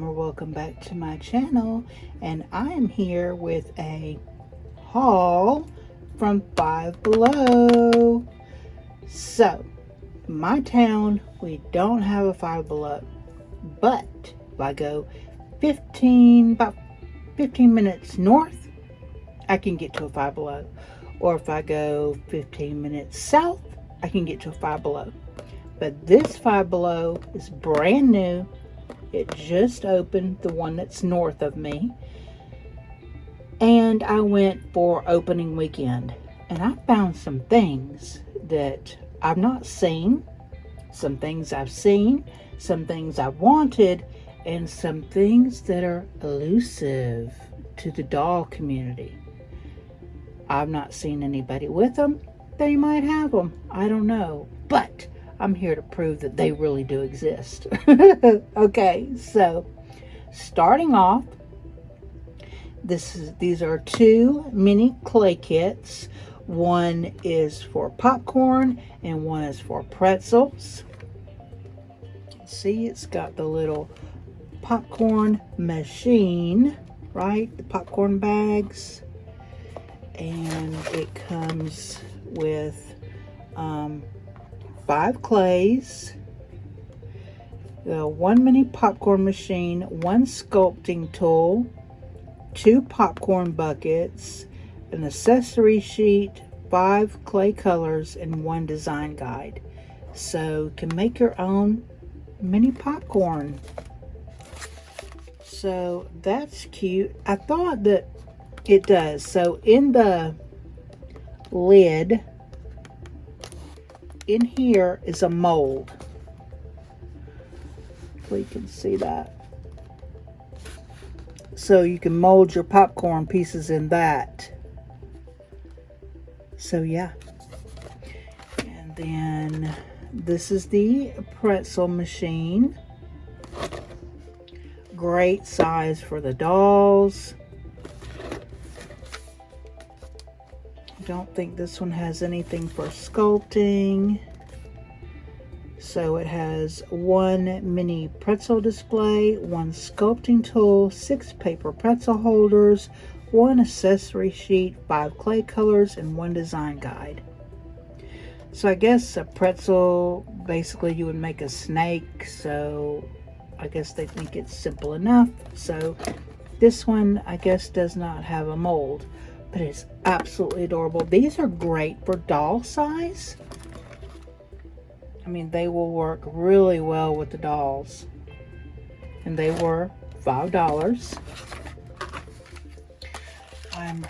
or welcome back to my channel, and I am here with a haul from Five Below. So my town, we don't have a Five Below, but if I go about 15 minutes north, I can get to a Five Below, or if I go 15 minutes south, I can get to a Five Below. But this Five Below is brand new. It just opened, the one that's north of me. And I went for opening weekend. And I found some things that I've not seen. Some things I've seen. Some things I've wanted. And some things that are elusive to the doll community. I've not seen anybody with them. They might have them. I don't know. But I'm here to prove that they really do exist. Okay, so starting off, these are two mini clay kits. One is for popcorn and one is for pretzels. See, it's got the little popcorn machine, right? The popcorn bags. And it comes with 5 clays, one mini popcorn machine, 1 sculpting tool, 2 popcorn buckets, an accessory sheet, 5 clay colors, and 1 design guide. So you can make your own mini popcorn. So that's cute. I thought that it does. So in the lid, in here is a mold. So you can see that. So you can mold your popcorn pieces in that. So yeah. And then this is the pretzel machine. Great size for the dolls. Don't think this one has anything for sculpting. So it has 1 mini pretzel display, 1 sculpting tool, 6 paper pretzel holders, 1 accessory sheet, 5 clay colors, and 1 design guide. So I guess a pretzel, basically you would make a snake, so I guess they think it's simple enough. So this one, I guess, does not have a mold. But it's absolutely adorable. These are great for doll size. I mean, they will work really well with the dolls. And they were $5. I'm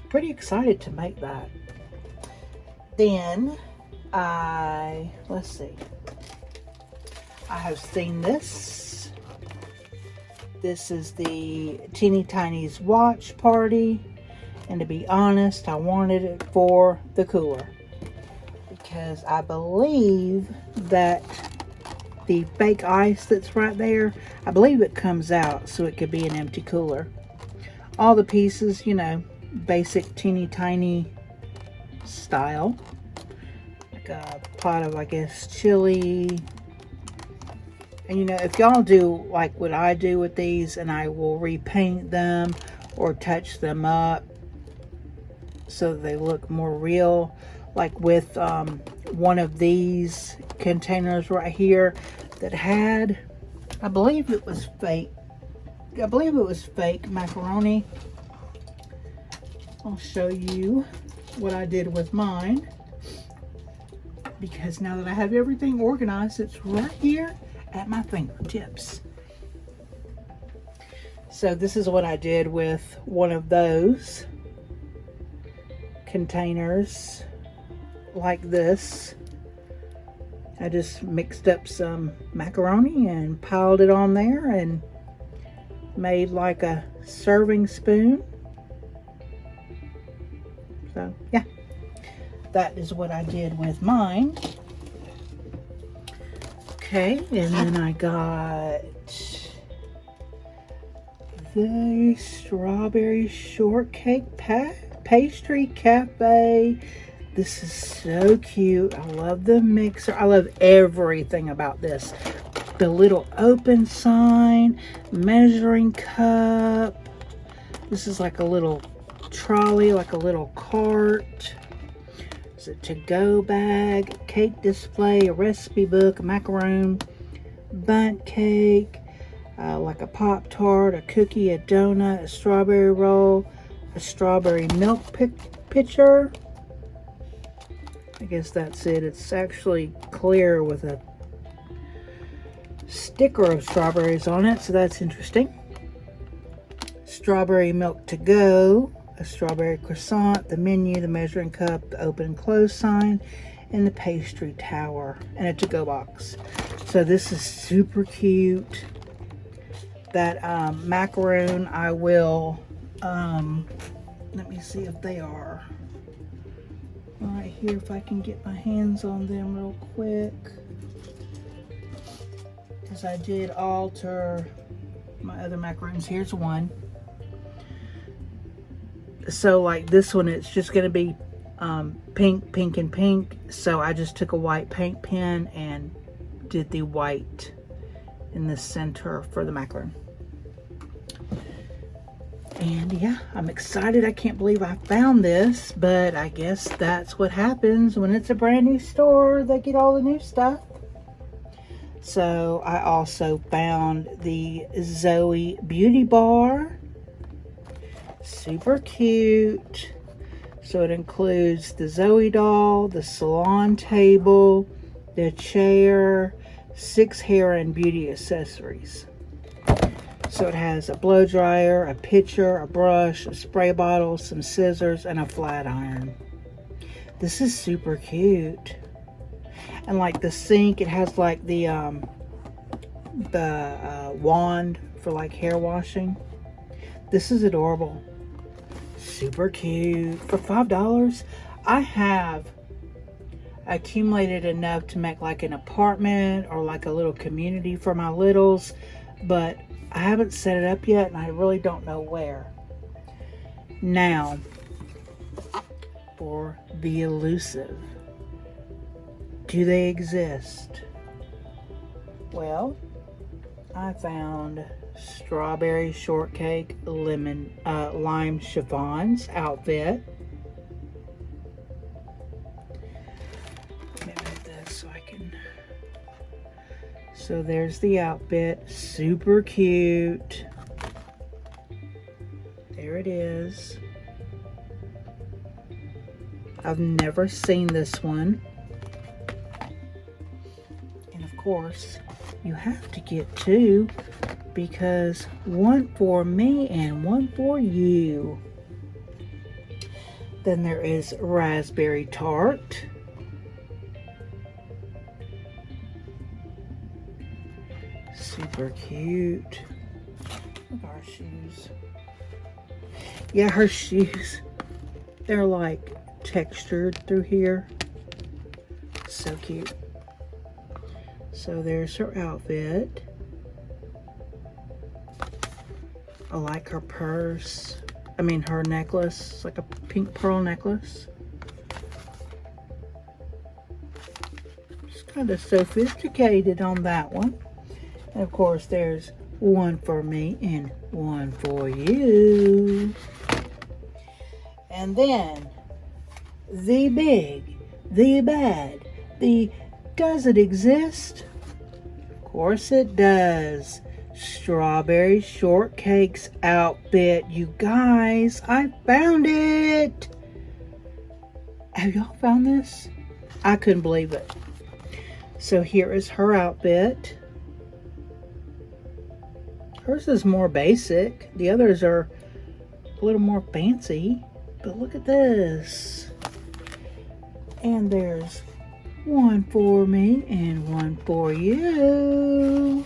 pretty excited to make that. Then, let's see. I have seen this. This is the Teeny Tiny's Watch Party. And to be honest, I wanted it for the cooler, because I believe that the fake ice that's right there, I believe it comes out so it could be an empty cooler. All the pieces, you know, basic teeny tiny style. Like a pot of, I guess, chili. And you know, if y'all do like what I do with these, and I will repaint them or touch them up so they look more real, like with one of these containers right here that had, I believe it was fake macaroni. I'll show you what I did with mine, because now that I have everything organized, it's right here at my fingertips. So this is what I did with one of those containers like this. I just mixed up some macaroni and piled it on there and made like a serving spoon. So yeah, that is what I did with mine. Okay, and then I got the strawberry shortcake pastry cafe. This is so cute. I love the mixer. I love everything about this. the little open sign, measuring cup. This is like a little trolley, like a little cart. It's a to-go bag, cake display, a recipe book, a macaron, bundt cake, like a Pop-Tart, a cookie, a donut, a strawberry roll, a strawberry milk pitcher. I guess that's it. It's actually clear with a sticker of strawberries on it, so that's interesting. Strawberry milk to go, a strawberry croissant, the menu, the measuring cup, the open and close sign, and the pastry tower, and a to-go box. So this is super cute. That macaroon, I will, let me see if they are right here, if I can get my hands on them real quick. Because I did alter my other macaroons. Here's one. So like this one, it's just going to be pink, pink, and pink. So I just took a white paint pen and did the white in the center for the macaron. And yeah, I'm excited. I can't believe I found this, but I guess that's what happens when it's a brand new store. They get all the new stuff. So I also found the Zoe Beauty Bar. Super cute. So it includes the Zoe doll, the salon table, the chair, 6 hair and beauty accessories. So it has a blow dryer, a pitcher, a brush, a spray bottle, some scissors, and a flat iron. This is super cute. And like the sink, it has like the wand for like hair washing. This is adorable. Super cute. For $5, I have accumulated enough to make like an apartment or like a little community for my littles, but I haven't set it up yet, and I really don't know where. Now, for the elusive. Do they exist? Well, I found strawberry shortcake lime chiffons outfit. Let me move this so I can. So there's the outfit. Super cute. There it is. I've never seen this one. And of course, you have to get 2 because one for me and one for you. Then there is raspberry tart. Super cute. Look at our shoes. Yeah, her shoes, they're like textured through here. So cute. So there's her outfit. I like her purse. I mean her necklace. It's like a pink pearl necklace. It's kind of sophisticated on that one. And of course there's one for me and one for you. And then the big, the bad, the does it exist? Of course it does. Strawberry shortcakes outfit. You guys, I found it. Have y'all found this? I couldn't believe it. So here is her outfit. Hers is more basic. The others are a little more fancy. But look at this. And there's one for me and one for you.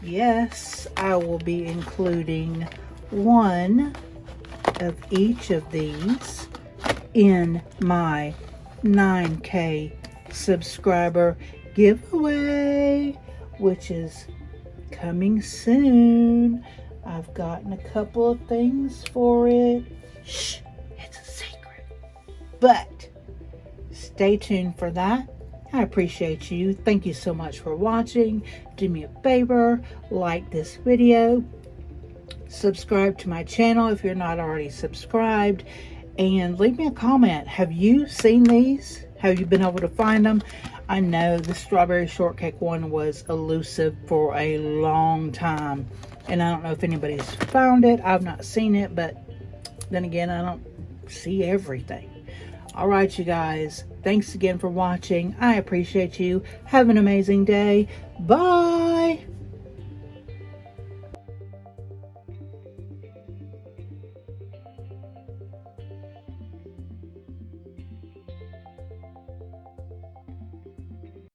Yes, I will be including one of each of these in my 9K subscriber giveaway, which is coming soon. I've gotten a couple of things for it. Shh, it's a secret. But stay tuned for that. I appreciate you. Thank you so much for watching. Do me a favor, like this video, subscribe to my channel if you're not already subscribed, and leave me a comment. Have you seen these? Have you been able to find them? I know the strawberry shortcake one was elusive for a long time, and I don't know if anybody's found it. I've not seen it, but then again, I don't see everything. All right, you guys, thanks again for watching. I appreciate you. Have an amazing day. Bye.